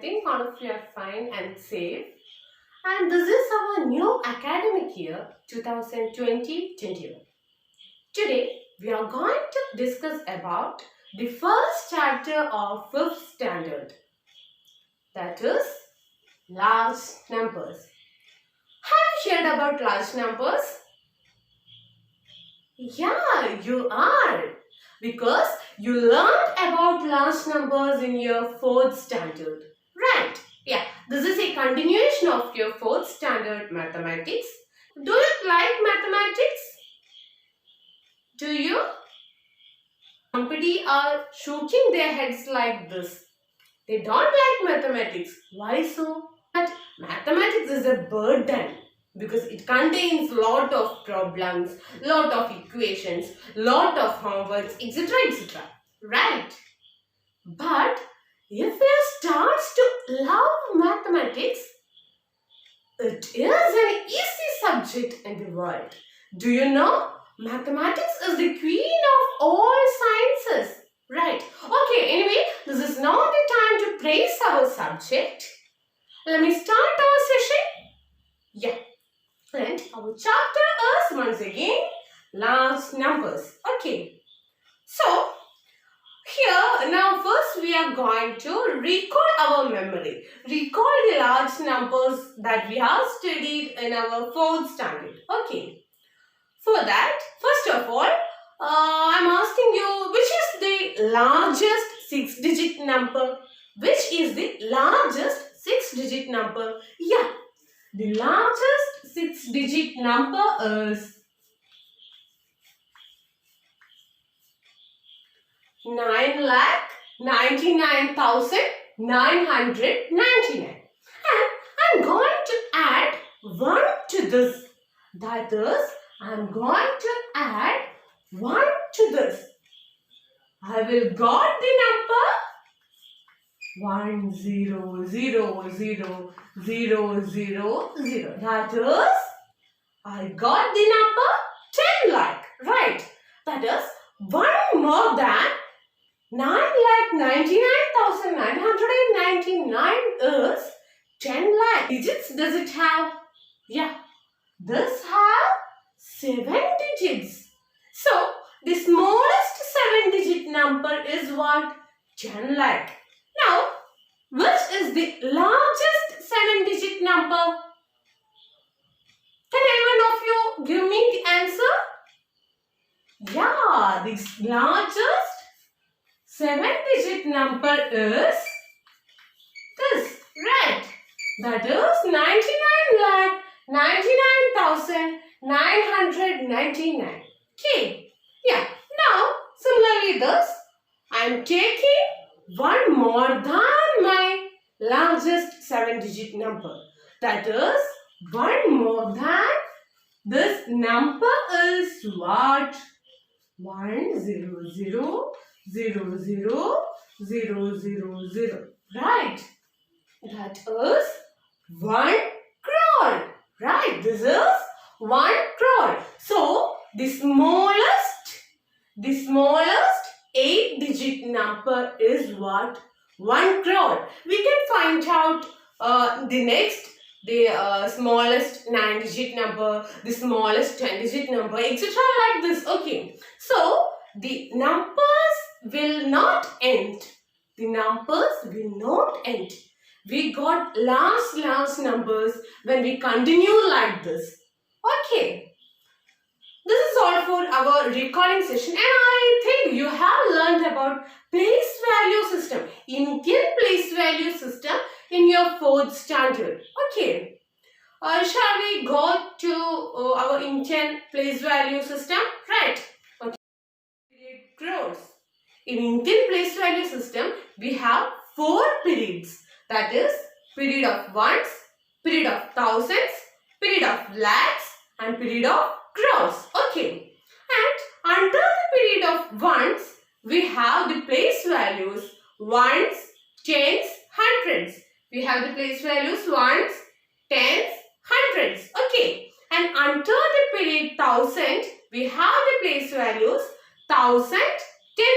think all of you are fine and safe. And this is our new academic year 2020-21. Today we are going to discuss about the first chapter of 5th standard, that is large numbers. Have you heard about large numbers? Yeah, you are, because you learned about large numbers in your 4th standard, right? Yeah, this is a continuation of your 4th standard mathematics. Do you like mathematics? Do you? Somebody are shaking their heads like this. They don't like mathematics. Why so? But mathematics is a burden because it contains lot of problems, lot of equations, lot of homeworks, etc. etc. Right? But if you start to love mathematics, it is an easy subject in the world. Do you know? Mathematics is the queen of all sciences. Right. Okay, anyway, this is not the time to praise our subject. Let me start our session. Yeah. And our chapter is once again large numbers. Okay. So, here now first we are going to recall our memory. Recall the large numbers that we have studied in our 4th standard. Okay. For that, first of all, I am asking you, which is the largest 6-digit number? Which is the largest 6-digit number? Yeah, the largest 6-digit number is 9,99,999. And I am going to add 1 to this. That is, I am going to add 1 to this. I will got the number 1000000. That is, I got the number 10 lakh. Right. That is 1 more than 9,99,999 is 10 lakh. Digits does it have? Yeah. This have 7 digits. So, the smallest 7-digit number is what? 10 lakh. Now, which is the largest 7-digit number? Can anyone of you give me the answer? Yeah, the largest 7-digit number is this, right? That is 99,99,999. Okay. Yeah. Now, similarly this, I am taking 1 more than my largest 7-digit number. That is 1 more than this number is what? 100,000,000. Right. That is 1 crore. Right. This is 1 crore. So, the smallest 8-digit number is what? 1 crore. We can find out the smallest 9-digit number, the smallest 10-digit number, etc. like this. Okay. So, the numbers will not end. The numbers will not end. We got large numbers when we continue like this. Okay. This is all for our recalling session, and I think you have learned about place value system, Indian place value system in your 4th standard. Okay. Shall we go to our Indian place value system? Right. Okay. Crores. In Indian place value system, we have 4 periods. That is, period of ones, period of thousands, period of lakhs, and period of crores. Okay. And under the period of ones, we have the place values ones, tens, hundreds. We have the place values ones, tens, hundreds. Okay. And under the period thousand, we have the place values thousand,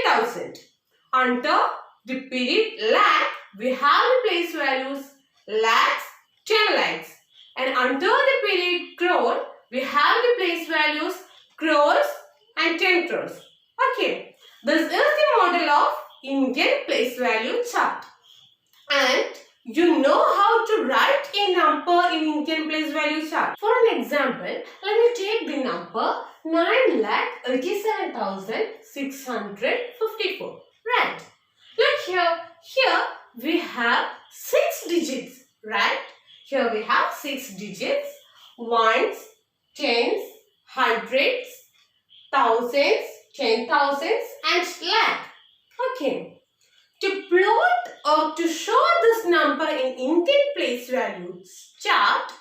10,000. Under the period lakh, we have the place values lakhs, 10 lakhs. And under the period crore, we have the place values crores and 10 crores. Okay, this is the model of Indian place value chart. And you know how to write a number in Indian place value chart. For an example, let me take the number 9,87,654. Right. Look here. Here we have 6 digits. Right. Here we have 6 digits. Ones, tens, hundreds, thousands, 10,000s and lakh. Okay. To plot or to show this number in Indian place values chart,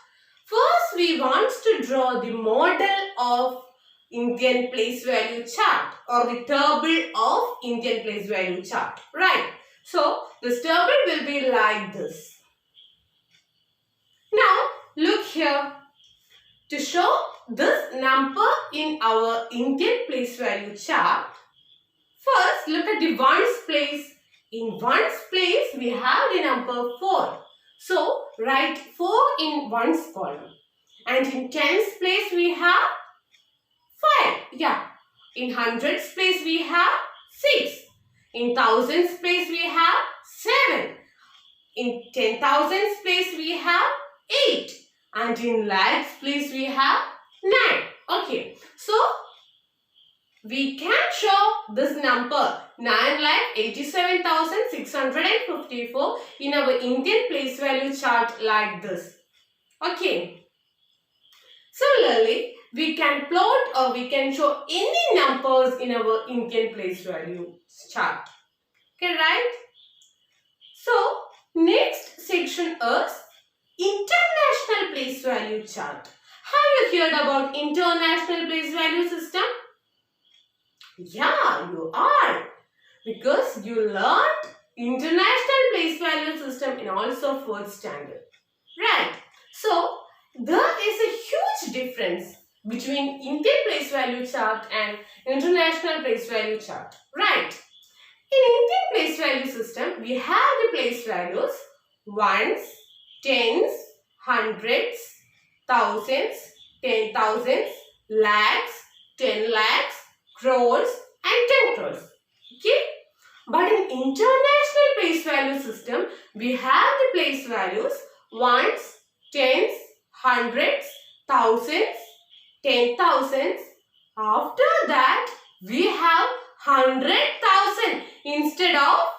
first we want to draw the model of Indian place value chart or the table of Indian place value chart. Right. So, this table will be like this. Now, look here. To show this number in our Indian place value chart, first look at the ones place. In ones place, we have the number 4. So, write 4 in ones column. And in tens place, we have 5. Yeah. In hundreds place, we have 6. In thousands place, we have 7. In 10,000s place, we have 8. And in lakhs place, we have 9. Okay. So, we can show this number 9,87,654 in our Indian place value chart like this. Okay. Similarly, we can plot or we can show any numbers in our Indian place value chart. Okay, right? So, next section is international place value chart. Have you heard about international place value system? Yeah, you are. Because you learned international place value system in also 4th standard. Right. So, there is a huge difference between Indian place value chart and international place value chart. Right. In Indian place value system, we have the place values ones, tens, hundreds, thousands, 10,000s, lakhs, 10 lakhs, crores and 10 crores. Okay. But in international place value system, we have the place values ones, tens, hundreds, thousands, 10,000s. After that, we have 100,000 instead of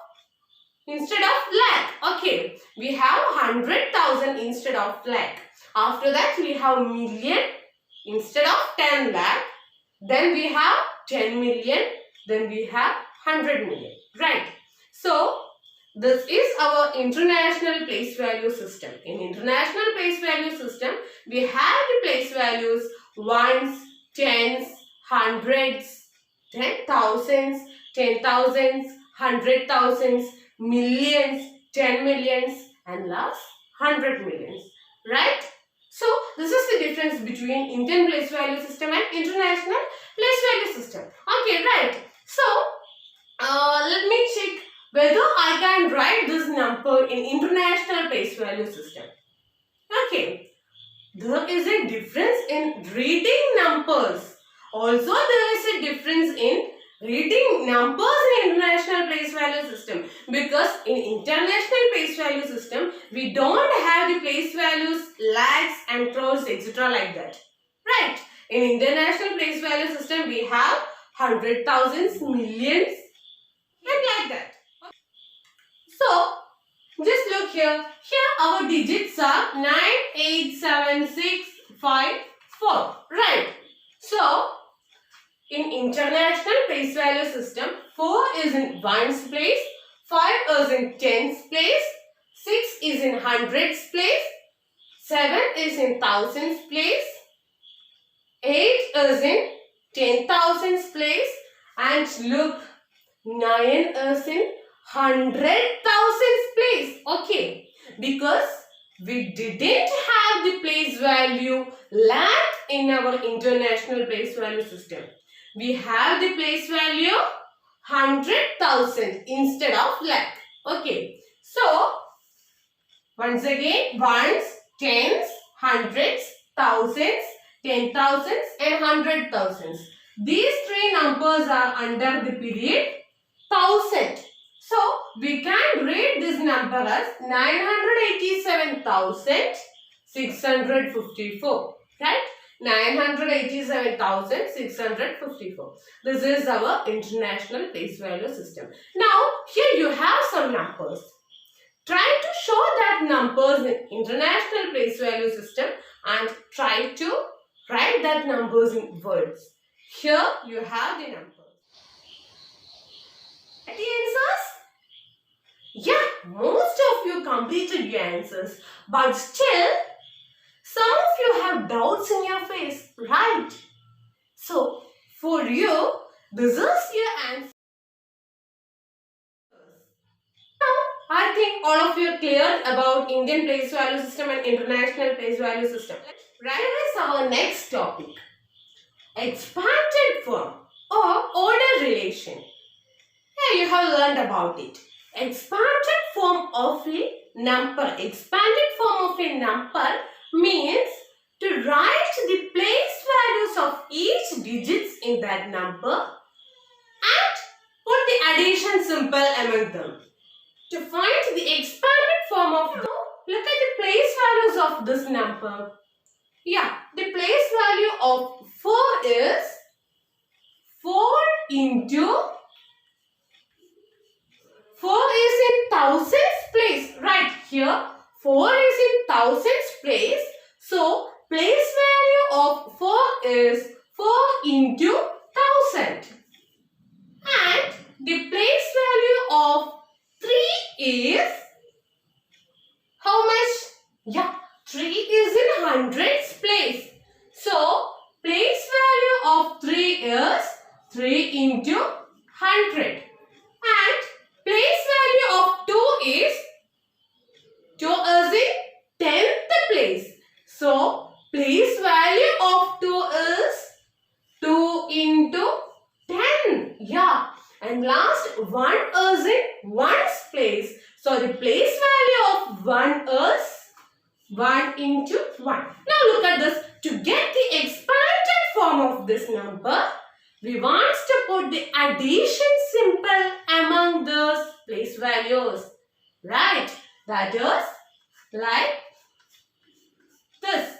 lakh. Okay, we have 100,000 instead of lakh. After that, we have million instead of 10 lakh. Then we have 10 million. Then we have 100 million. Right. So, this is our international place value system. In international place value system, we have the place values ones, tens, hundreds, 10,000s, 10,000s, 100,000s, millions, 10 millions and last 100 millions. Right? So, this is the difference between Indian place value system and international place value system. Okay, right. So, let me check whether I can write this number in international place value system. Okay. There is a difference in reading numbers. Also, there is a difference in reading numbers in international place value system. Because in international place value system, we don't have the place values, lakhs and crores, etc. like that. Right. In international place value system, we have 100,000s, millions and like that. So, just look here. Here our digits are 9, 8, 7, 6, 5, 4. Right. So, in international place value system, 4 is in ones place, 5 is in tens place, 6 is in hundreds place, 7 is in thousands place, 8 is in 10,000s place, and look, 9 is in 100,000s place. Okay, because we didn't have the place value lakh in our international place value system. We have the place value 100,000 instead of lakh. Okay, So, once again, ones, tens, hundreds, thousands, 10,000s and 100,000s. These three numbers are under the period 1000. So, we can read this number as 987,654. Right? 987,654. This is our international place value system. Now, here you have some numbers. Try to show that numbers in international place value system and try to write that numbers in words. Here you have the numbers. The answers? Yeah, most of you completed your answers, but still some of you have doubts in your face, right? So for you, this is your answer. I think all of you are clear about Indian place value system and international place value system. Right, here is our next topic. Expanded form or order relation. Here you have learned about it. Expanded form of a number. Expanded form of a number means to write the place values of each digits in that number and put the addition symbol among them. To find the expanded form of look at the place values of this number. Yeah, the place value of 4 is 4 into 4 is in thousands place. Right here, 4 is in thousands place. So, place value of 4 is 4 into 1000. And the place value of 3 is how much? Yeah, 3 is in hundreds place. So, place value of 3 is 3 into 100. And place value of 2 is 2 is in 10th place. So, place value of 2 is 2 into 10. Yeah. And last 1 is in 1's place. So, the place value of 1 is 1 into 1. Now, look at this. To get the expanded form of this number, we want to put the addition symbol among those place values. Right? That is like this.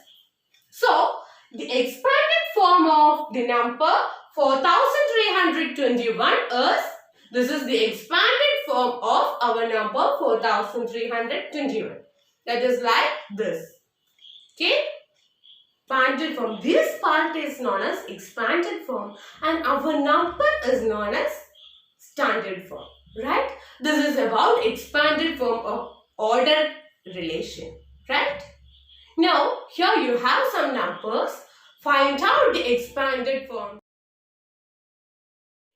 So, the expanded form of the number 4321 is, this is the expanded form of our number 4321. That is like this. Okay? Expanded form. This part is known as expanded form and our number is known as standard form. Right? This is about expanded form of order relation. Right? Now, here you have some numbers. Find out the expanded form.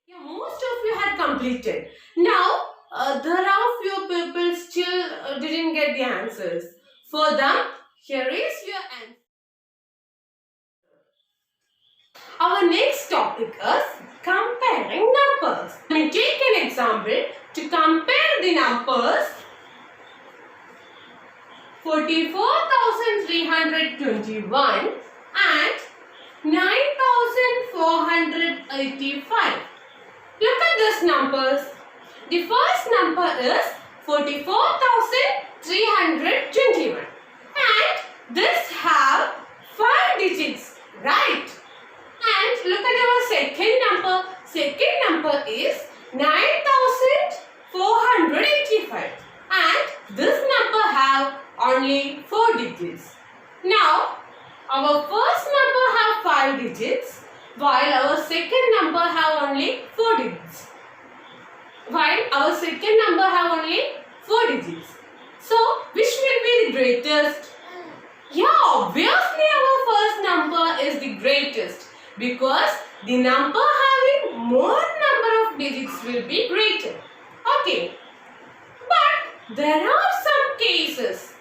Yeah, most of you had completed. Now, there are few people still didn't get the answers. For them, here is your answer. Our next topic is comparing numbers. Let me take an example to compare the numbers 44,321 and 9,485. Look at these numbers. The first number is 44,321 and this have 5 digits, right? And look at our second number. Second number is 9,485 and this number have only 4 digits. Now, our first number have 5 digits while our second number have only 4 digits. So, which will be the greatest? Yeah, obviously our first number is the greatest because the number having more number of digits will be greater. Okay. But there are some cases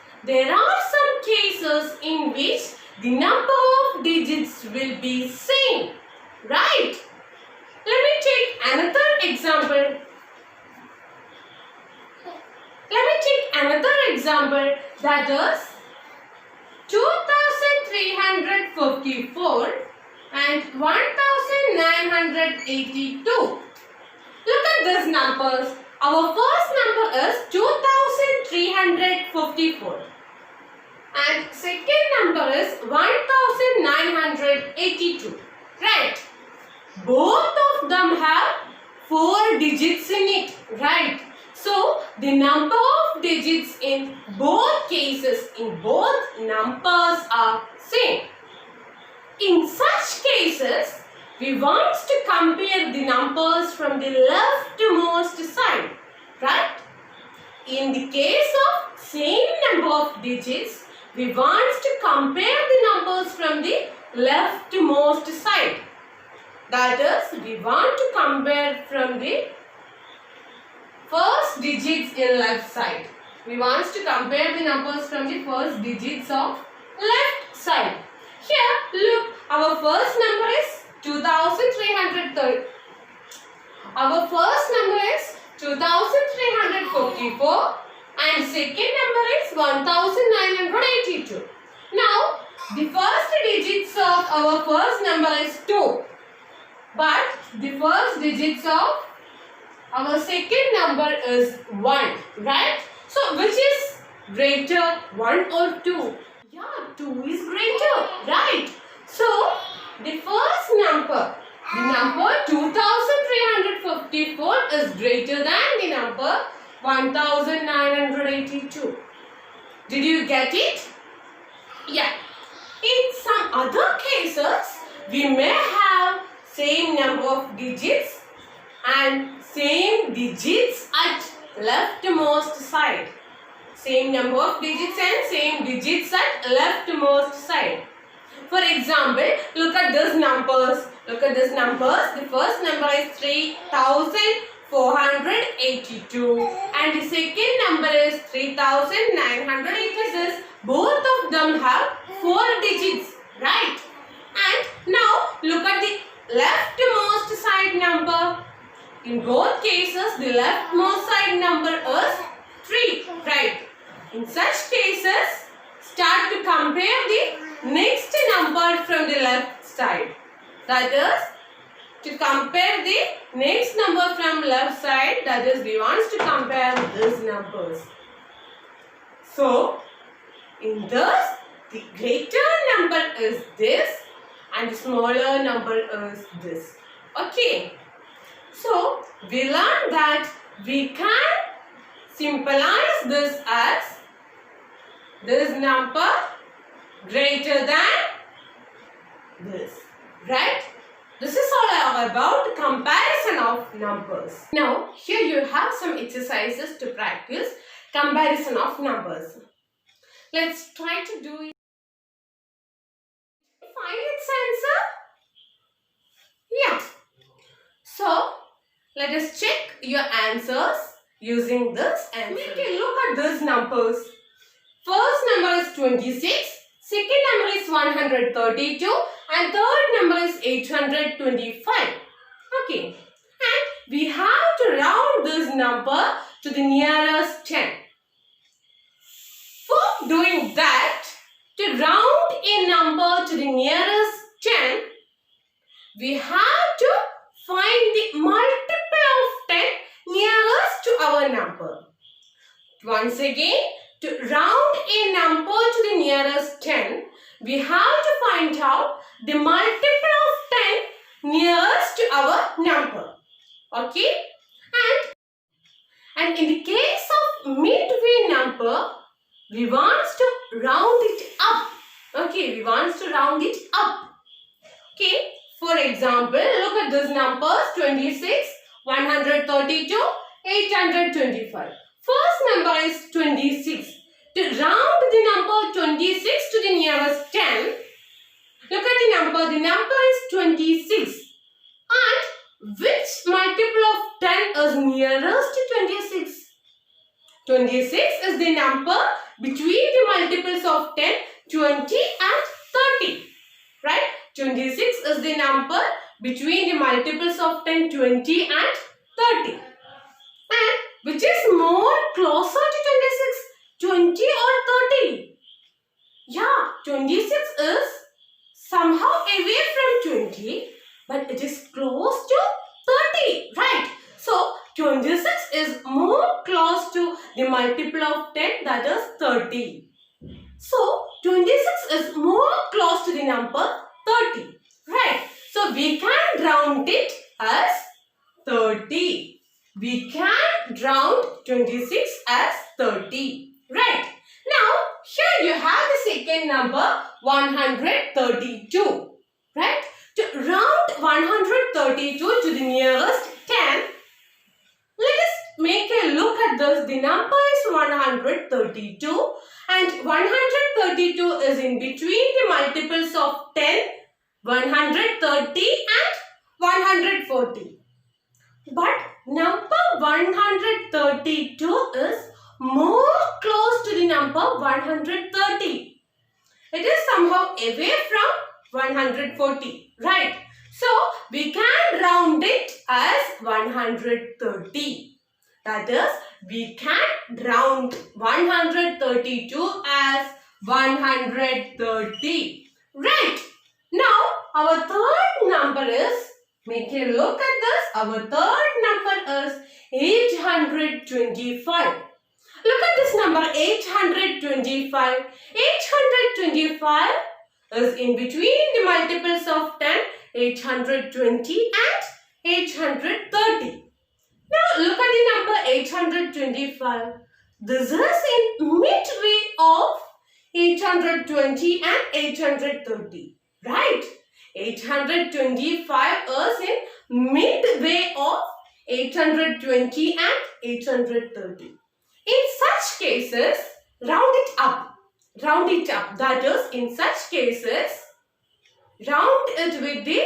in which the number of digits will be same. Right? Let me take another example. that is 2354 and 1982. Look at these numbers. Our first number is 2354 and second number is 1982. Right? Both of them have 4 digits in it. Right? So, the number of digits in both cases, in both numbers are same. In such cases, we want to compare the numbers from the leftmost side, right? In the case of same number of digits, we want to compare the numbers from the leftmost side. That is, we want to compare from the first digits in left side. We want to compare the numbers from the first digits of left side. Here, look, our first number is 2330. Our first number is 2354 and second number is 1982. Now, the first digits of our first number is 2. But the first digits of our second number is 1, right? So, which is greater, 1 or 2? Yeah, 2 is greater, right? So, the first number, the number 2354 is greater than the number 1982. Did you get it? Yeah. In some other cases, we may have same number of digits and same digits at leftmost side. Same number of digits and same digits at leftmost side. For example, look at these numbers. Look at these numbers. The first number is 3482 and the second number is 3986. Both of them have 4 digits, right? And now look at the leftmost side number. In both cases, the leftmost side number is 3, right? In such cases, start to compare the next number from the left side. That is, to compare the next number from left side, that is, we want to compare these numbers. So, in this, the greater number is this and the smaller number is this. Okay. So, we learned that we can symbolize this as this number greater than this, right? This is all about comparison of numbers. Now, here you have some exercises to practice comparison of numbers. Let's try to do it. Find its answer? Yeah. So, let us check your answers using this answer. We can look at these numbers. First number is 26, second number is 132 and third number is 825. Okay. And we have to round this number to the nearest 10. For doing that, to round a number to the nearest 10, we have to find the multiple of 10 nearest to our number. Once again, to round a number to the nearest 10, we have to find out the multiple of 10 nearest to our number. Okay? And in the case of midway number, we want to round it up. Okay, we want to round it up. Okay, for example, look at these numbers 26, 132, 825. First number is 26. To round the number 26 to the nearest 10, look at the number is 26. And which multiple of 10 is nearest to 26? 26 is the number between the multiples of 10, 20 and 30. Right? 26 is the number between the multiples of 10, 20 and 30. And which is more closer to 26? 20 or 30? Yeah, 26 is somehow away from 20, but it is close to 30, right? So, 26 is more close to the multiple of 10, that is 30. So, 26 is more close to the number 30, right? So, we can round it as 30. We can round 26 as 30, right? Now, here you have the second number 132, right? To round 132 to the nearest 10, let us make a look at this. The number is 132 and 132 is in between the multiples of 10, 130 and 140. But number 132 is more close to the number 130. It is somehow away from 140, right? So, we can round it as 130. That is, we can round 132 as 130. Right? Now, our third number is, make a look at this, our third number is 825. Look at this number 825. 825 is in between the multiples of 10, 820 and 830. Now look at the number 825. This is in midway of 820 and 830. Right? 825 is in midway of 820 and 830. In such cases, round it up. Round it up. That is, in such cases, round it with the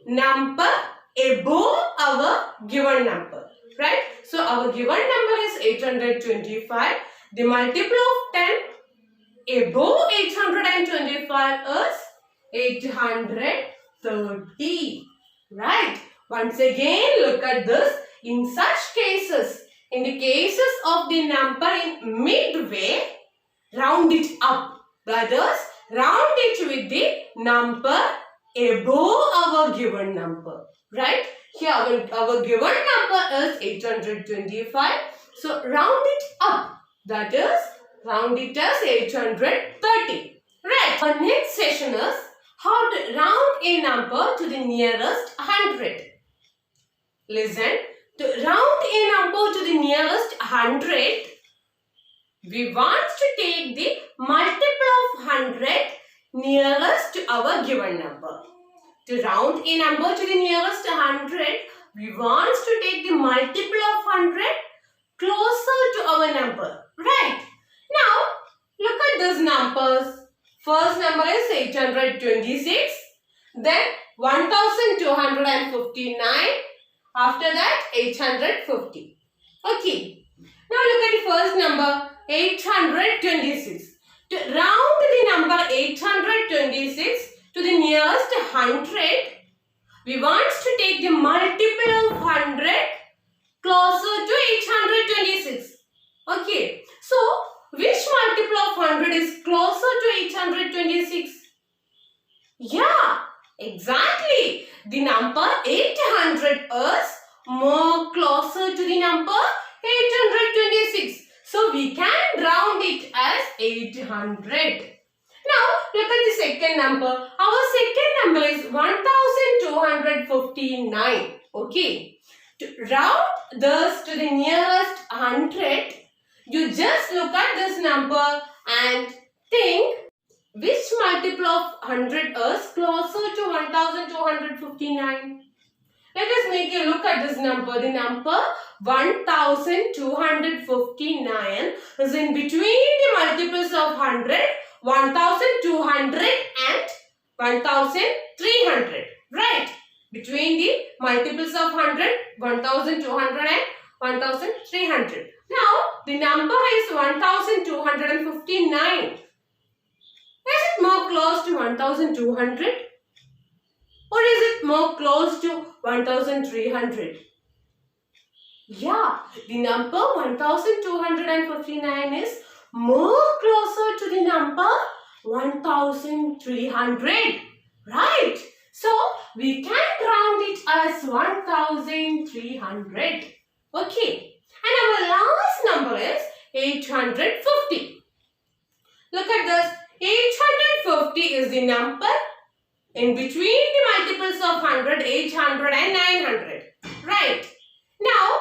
number above our given number. Right? So, our given number is 825. The multiple of 10 above 825 is 830. Right? Once again, look at this. In such cases, in the cases of the number in midway, round it up. That is, round it with the number above our given number. Right? Here our given number is 825. So, round it up. That is, round it as 830. Right? Our next session is how to round a number to the nearest 100. Listen. To round a number to the nearest 100, we want to take the multiple of 100 nearest to our given number. To round a number to the nearest 100, we want to take the multiple of 100 closer to our number. Right? Now, look at these numbers. First number is 826, then 1259. After that, 850. Okay. Now look at the first number, 826. To round the number 826 to the nearest 100, we want to take the multiple of 100 closer to 826. Okay. So, which multiple of 100 is closer to 826? Yeah. Exactly. The number 800 is more closer to the number 826. So, we can round it as 800. Now, look at the second number. Our second number is 1259. Okay. To round this to the nearest 100, you just look at this number and think, which multiple of 100 is closer to 1259? Let us make a look at this number. The number 1259 is in between the multiples of 100, 1200 and 1300. Right? Between the multiples of 100, 1200 and 1300. Now, the number is 1259. Is it more close to 1200 or is it more close to 1300? Yeah, the number 1259 is more closer to the number 1300. Right? So, we can round it as 1300. Okay. And our last number is 850. Look at this. 850 is the number in between the multiples of 100, 800 and 900. Right. Now,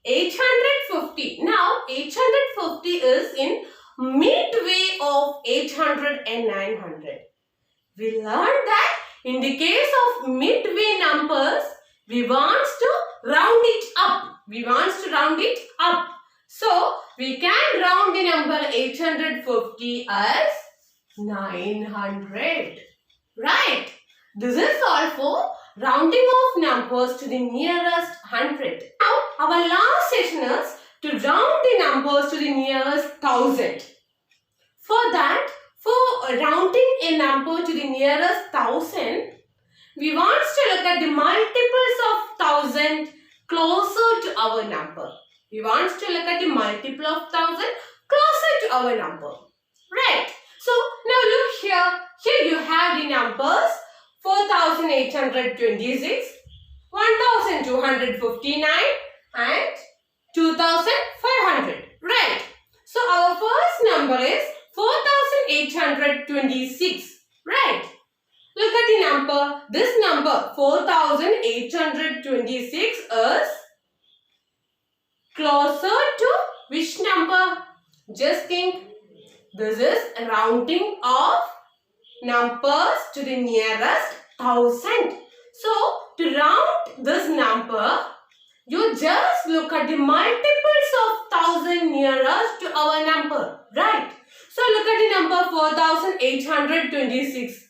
850. Now, 850 is in midway of 800 and 900. We learned that in the case of midway numbers, we want to round it up. We want to round it up. So, we can round the number 850 as 900. Right. This is all for rounding off numbers to the nearest 100. Now, our last session is to round the numbers to the nearest 1000. For that, for rounding a number to the nearest 1000, we want to look at the multiples of 1000 closer to our number. We want to look at the multiple of 1000 closer to our number. Right. So, now look here. Here you have the numbers 4826, 1259 and 2500. Right. So, our first number is 4826. Right. Look at the number. This number 4826 is closer to which number? Just think. This is rounding of numbers to the nearest 1000. So, to round this number, you just look at the multiples of 1000 nearest to our number. Right. So, look at the number 4826.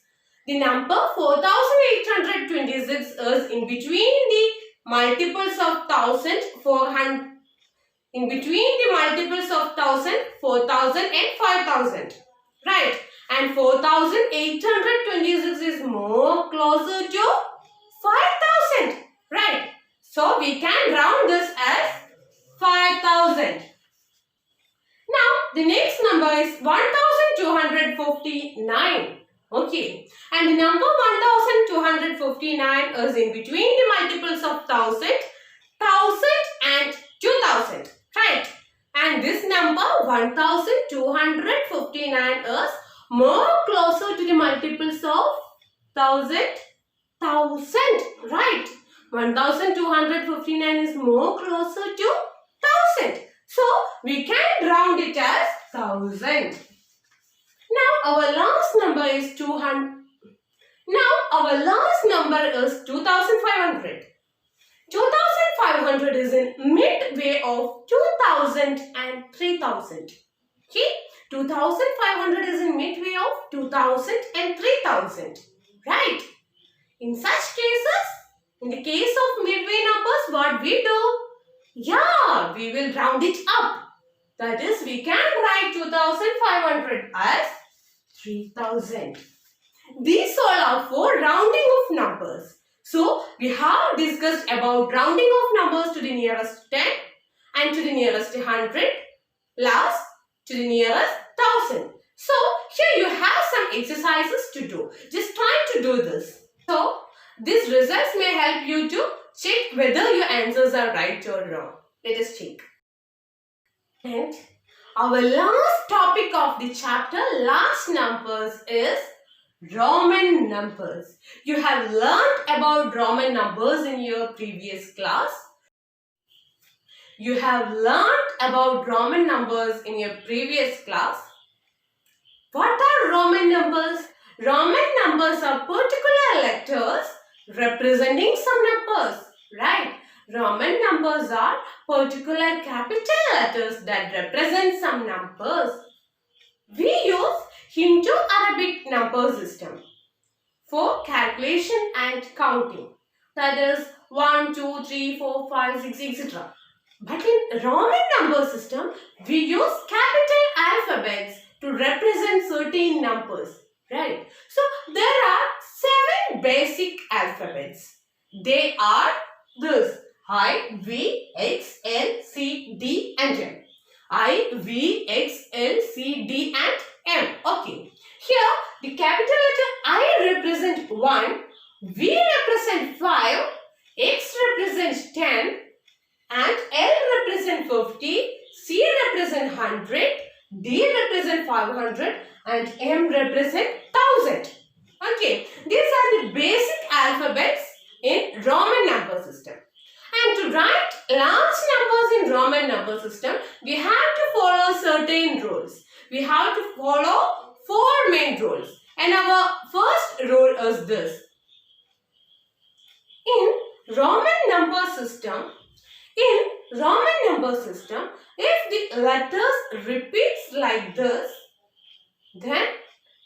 The number 4826 is in between the multiples of 1000, 400. In between the multiples of 1000, 4000 and 5000. Right. And 4826 is more closer to 5000. Right. So, we can round this as 5000. Now, the next number is 1259. Okay. And the number 1259 is in between the multiples of 1000, 1000 and 2000. Right. And this number 1259 is more closer to the multiples of 1000, 1000. Right. 1259 is more closer to 1000. So, we can round it as 1000. Now, our last number is 200. Now, our last number is 2500. 2500 is in midway of 2000 and 3000. Okay? 2500 is in midway of 2000 and 3000. Right? In such cases, in the case of midway numbers, what we do? Yeah, we will round it up. That is, we can write 2500 as 3000. These all are for rounding of numbers. So, we have discussed about rounding of numbers to the nearest 10 and to the nearest 100, last to the nearest 1000. So, here you have some exercises to do. Just try to do this. So, these results may help you to check whether your answers are right or wrong. Let us check. And our last topic of the chapter, last numbers, is Roman numbers. You have learnt about Roman numbers in your previous class. You have learnt about Roman numbers in your previous class. What are Roman numbers? Roman numbers are particular letters representing some numbers. Right? Roman numbers are particular capital letters that represent some numbers. We use Hindu-Arabic number system for calculation and counting. That is 1, 2, 3, 4, 5, 6, etc. But in Roman number system, we use capital alphabets to represent certain numbers. Right? So, there are 7 basic alphabets. They are this: I, V, X, L, C, D and M. I, V, X, L, C, D and M. Okay. Here the capital letter I represent 1, V represent 5, X represents 10 and L represent 50, C represent 100, D represent 500 and M represent 1000. Okay. These are the basic alphabets in Roman number system. And to write large numbers in Roman number system, we have to follow certain rules. We have to follow 4 main rules. And our first rule is this. In Roman number system, if the letters repeats like this, then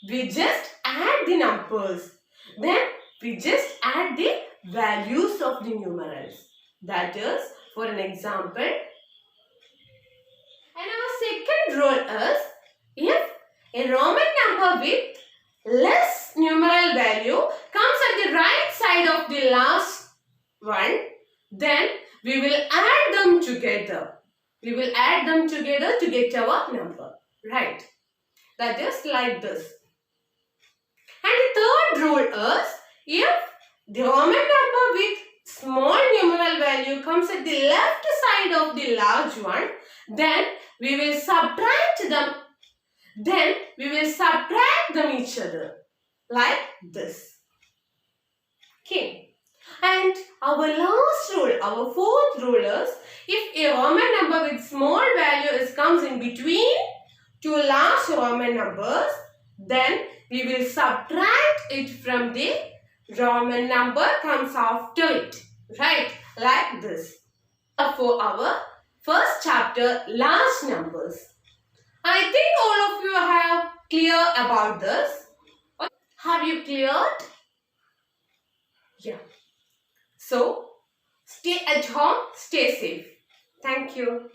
we just add the numbers. Then we just add the values of the numerals. That is, for an example, and our second rule is, if a Roman number with less numeral value comes at the right side of the last one, then we will add them together. We will add them together to get our number. Right? That is like this. And the third rule is, if the Roman number with small numeral value comes at the left side of the large one, then we will subtract them. Then we will subtract them each other like this. Okay. And our last rule, our fourth rule is, if a Roman number with small value comes in between two large Roman numbers, then we will subtract it from the Roman number comes after it. Right? Like this. For our first chapter, large numbers. I think all of you have clear about this. Have you cleared? Yeah. So, stay at home, stay safe. Thank you.